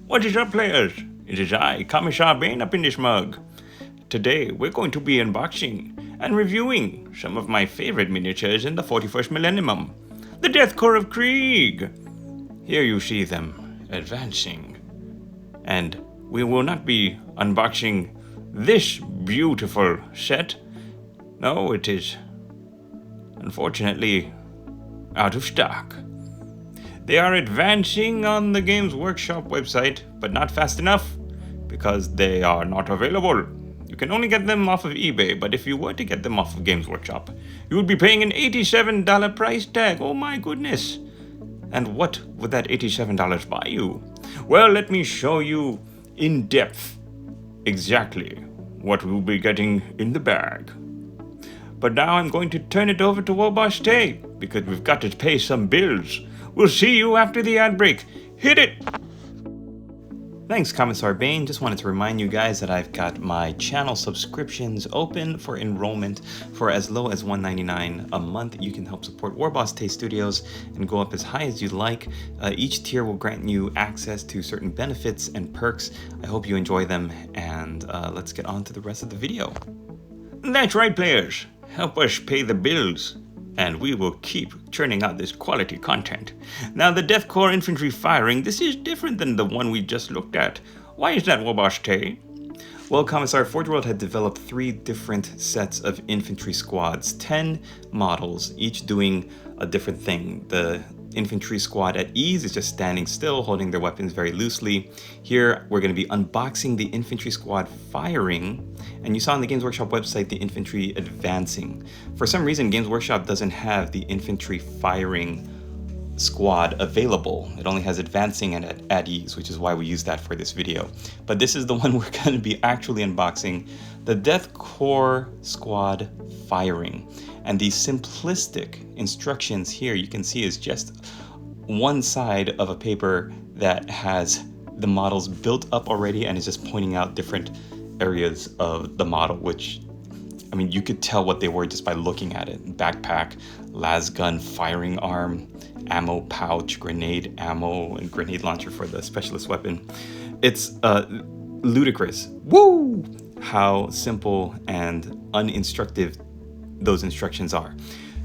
What is up, players? It is I, Commissar Bane, up in this mug. Today, we're going to be unboxing and reviewing some of my favorite miniatures in the 41st Millennium, the Death Korps of Krieg. Here you see them advancing. And we will not be unboxing this beautiful set. No, it is, unfortunately, out of stock. They are advancing on the Games Workshop website, but not fast enough because they are not available. You can only get them off of eBay, but if you were to get them off of Games Workshop, you would be paying an $87 price tag. Oh my goodness. And what would that $87 buy you? Well, let me show you in depth exactly what we'll be getting in the bag. But now I'm going to turn it over to Wobosh Tay because we've got to pay some bills. We'll see you after the ad break. Hit it! Thanks, Commissar Bane. Just wanted to remind you guys that I've got my channel subscriptions open for enrollment for as low as $1.99 a month. You can help support Warboss Tay Studios and go up as high as you'd like. Each tier will grant you access to certain benefits and perks. I hope you enjoy them, and let's get on to the rest of the video. That's right, players. Help us pay the bills, and we will keep churning out this quality content. Now, the Death Korps infantry firing, this is different than the one we just looked at. Why is that, Wobosh Tay? Well, Commissar, Forgeworld had developed 3 different sets of infantry squads, 10 models, each doing a different thing. The infantry squad at ease is just standing still, holding their weapons very loosely. Here, we're going to be unboxing the infantry squad firing, and you saw on the Games Workshop website the infantry advancing. For some reason, Games Workshop doesn't have the infantry firing squad available. It only has advancing and at ease, which is why we use that for this video. But this is the one we're going to be actually unboxing, the Death Korps squad firing. And the simplistic instructions here you can see is just one side of a paper that has the models built up already and is just pointing out different areas of the model, which, I mean, you could tell what they were just by looking at it. Backpack, las gun, firing arm, ammo pouch, grenade ammo, and grenade launcher for the specialist weapon. It's ludicrous. Woo! How simple and uninstructive those instructions are.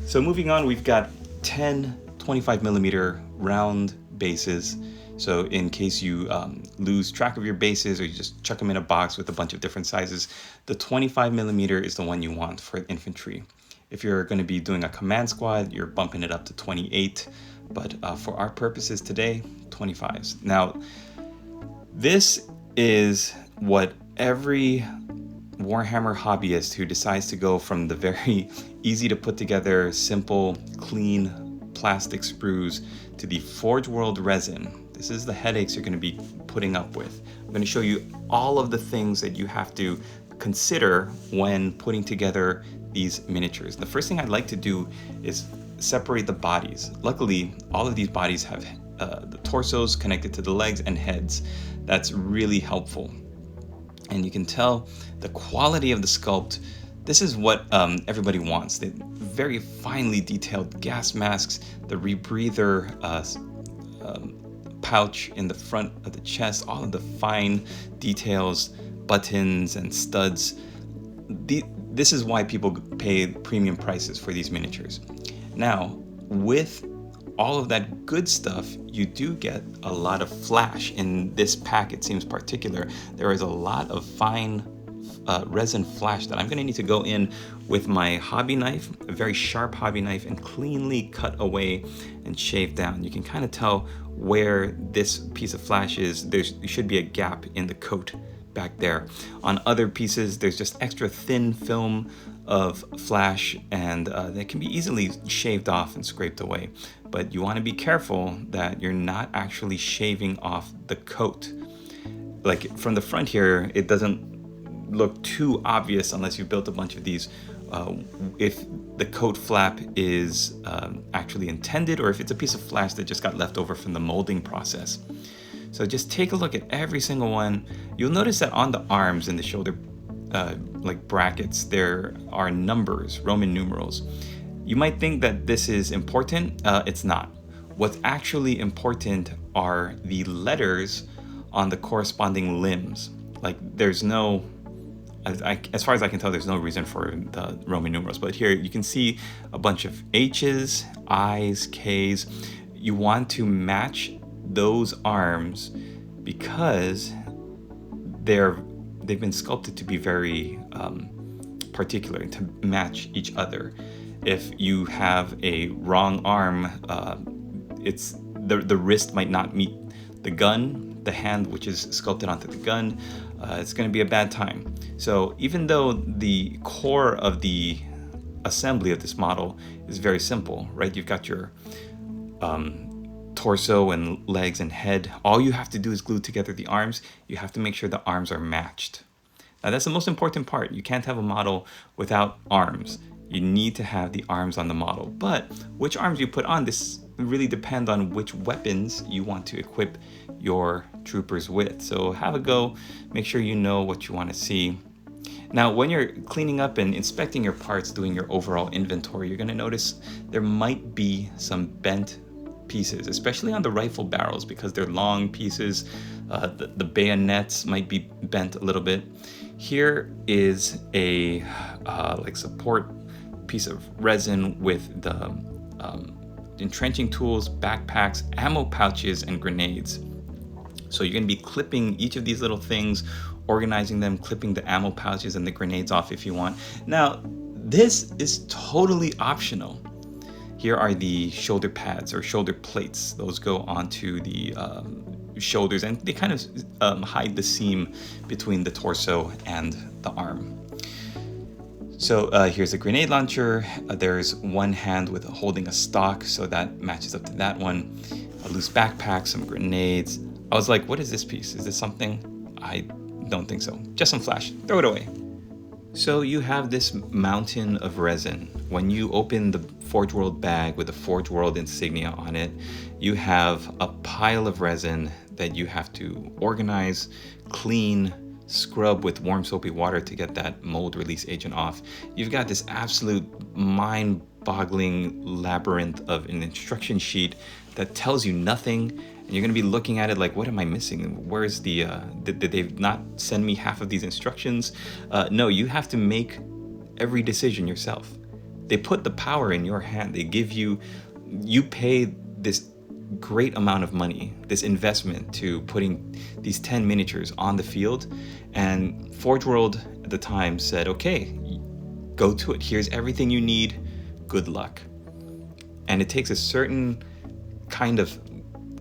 So moving on, we've got 10 25mm round bases. So in case you lose track of your bases or you just chuck them in a box with a bunch of different sizes, the 25mm is the one you want for infantry. If you're going to be doing a command squad, you're bumping it up to 28, but for our purposes today, 25s. Now, this is what every Warhammer hobbyist who decides to go from the very easy to put together, simple, clean plastic sprues to the Forgeworld resin. This is the headaches you're going to be putting up with. I'm going to show you all of the things that you have to consider when putting together these miniatures. The first thing I'd like to do is separate the bodies. Luckily, all of these bodies have the torsos connected to the legs and heads. That's really helpful. And you can tell the quality of the sculpt. This is what everybody wants. The very finely detailed gas masks, the rebreather pouch in the front of the chest, all of the fine details, buttons and studs. This is why people pay premium prices for these miniatures. Now, with all of that good stuff, you do get a lot of flash. In this pack, it seems particular. There is a lot of fine resin flash that I'm going to need to go in with my hobby knife, a very sharp hobby knife, and cleanly cut away and shave down. You can kind of tell where this piece of flash is. There should be a gap in the coat back there. On other pieces, there's just extra thin film of flash, and they can be easily shaved off and scraped away. But you want to be careful that you're not actually shaving off the coat. Like from the front here, it doesn't look too obvious unless you built a bunch of these. If the coat flap is actually intended, or if it's a piece of flash that just got left over from the molding process. So just take a look at every single one. You'll notice that on the arms and the shoulder like brackets, there are numbers, Roman numerals. You might think that this is important. It's not. What's actually important are the letters on the corresponding limbs. Like there's no, as far as I can tell, there's no reason for the Roman numerals. But here you can see a bunch of H's, I's, K's. You want to match those arms because they've been sculpted to be very particular, to match each other. If you have a wrong arm, it's the wrist might not meet the gun, the hand which is sculpted onto the gun. It's going to be a bad time. So even though the core of the assembly of this model is very simple, right? You've got your torso and legs and head. All you have to do is glue together the arms. You have to make sure the arms are matched. Now that's the most important part. You can't have a model without arms. You need to have the arms on the model. But which arms you put on, this really depends on which weapons you want to equip your troopers with. So have a go, make sure you know what you want to see. Now, when you're cleaning up and inspecting your parts, doing your overall inventory, you're going to notice there might be some bent pieces, especially on the rifle barrels because they're long pieces. The bayonets might be bent a little bit. Here is a like support piece of resin with the entrenching tools, backpacks, ammo pouches, and grenades. So you're going to be clipping each of these little things, organizing them, clipping the ammo pouches and the grenades off if you want. Now, this is totally optional. Here are the shoulder pads or shoulder plates. Those go onto the shoulders and they kind of hide the seam between the torso and the arm. So here's a grenade launcher. There's one hand with holding a stock, so that matches up to that one. A loose backpack, some grenades. I was like, what is this piece? Is this something? I don't think so. Just some flash. Throw it away. So you have this mountain of resin. When you open the Forgeworld bag with the Forgeworld insignia on it, you have a pile of resin that you have to organize, clean, scrub with warm soapy water to get that mold release agent off. You've got this absolute mind-boggling labyrinth of an instruction sheet that tells you nothing, and you're going to be looking at it like, what am I missing? Where's the did they not send me half of these instructions? No, you have to make every decision yourself. They put the power in your hand. They give you pay this great amount of money, this investment to putting these 10 miniatures on the field. And Forgeworld at the time said, okay, go to it. Here's everything you need. Good luck. And it takes a certain kind of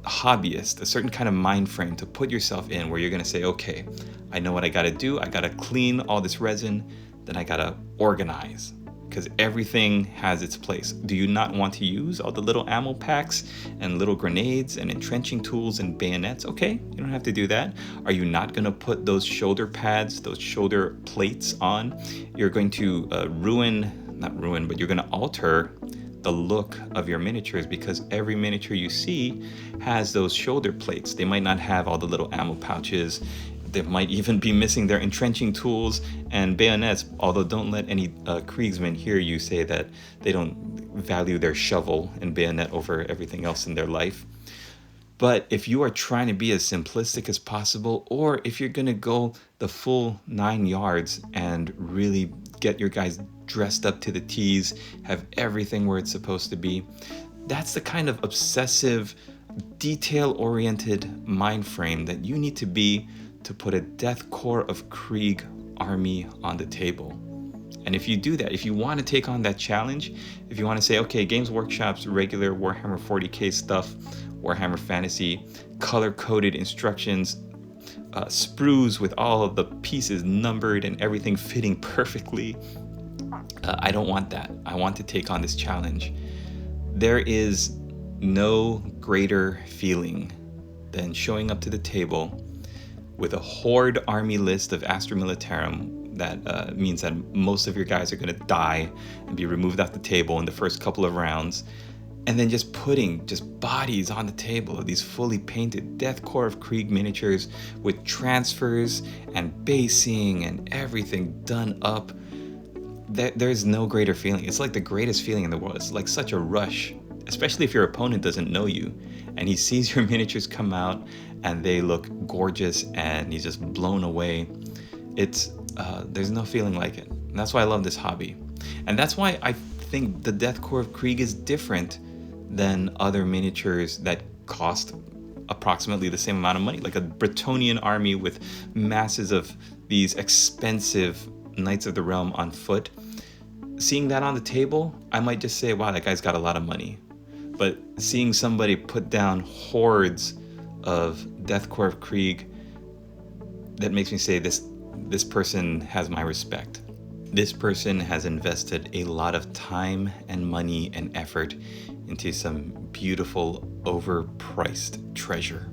hobbyist, a certain kind of mind frame to put yourself in where you're going to say, okay, I know what I got to do. I got to clean all this resin. Then I got to organize, because everything has its place. Do you not want to use all the little ammo packs and little grenades and entrenching tools and bayonets? Okay, you don't have to do that. Are you not going to put those shoulder pads, those shoulder plates on? You're going to not ruin, but you're going to alter the look of your miniatures, because every miniature you see has those shoulder plates. They might not have all the little ammo pouches. They might even be missing their entrenching tools and bayonets, although don't let any Kriegsmen hear you say that they don't value their shovel and bayonet over everything else in their life. But if you are trying to be as simplistic as possible, or if you're going to go the full 9 yards and really get your guys dressed up to the T's, have everything where it's supposed to be, that's the kind of obsessive, detail-oriented mind frame that you need to be to put a Death Korps of Krieg army on the table. And if you do that, if you want to take on that challenge, if you want to say, okay, Games Workshop's regular Warhammer 40k stuff, Warhammer Fantasy, color-coded instructions, sprues with all of the pieces numbered and everything fitting perfectly, I don't want that. I want to take on this challenge. There is no greater feeling than showing up to the table with a horde army list of Astra Militarum. That means that most of your guys are going to die and be removed off the table in the first couple of rounds. And then just putting bodies on the table of these fully painted Death Korps of Krieg miniatures with transfers and basing and everything done up. There's no greater feeling. It's like the greatest feeling in the world. It's like such a rush especially if your opponent doesn't know you and he sees your miniatures come out and they look gorgeous and he's just blown away. It's there's no feeling like it. And that's why I love this hobby. And that's why I think the Death Korps of Krieg is different than other miniatures that cost approximately the same amount of money, like a Bretonnian army with masses of these expensive Knights of the Realm on foot. Seeing that on the table, I might just say, wow, that guy's got a lot of money. But seeing somebody put down hordes of Death Korps of Krieg, that makes me say this person has my respect. This person has invested a lot of time and money and effort into some beautiful, overpriced treasure.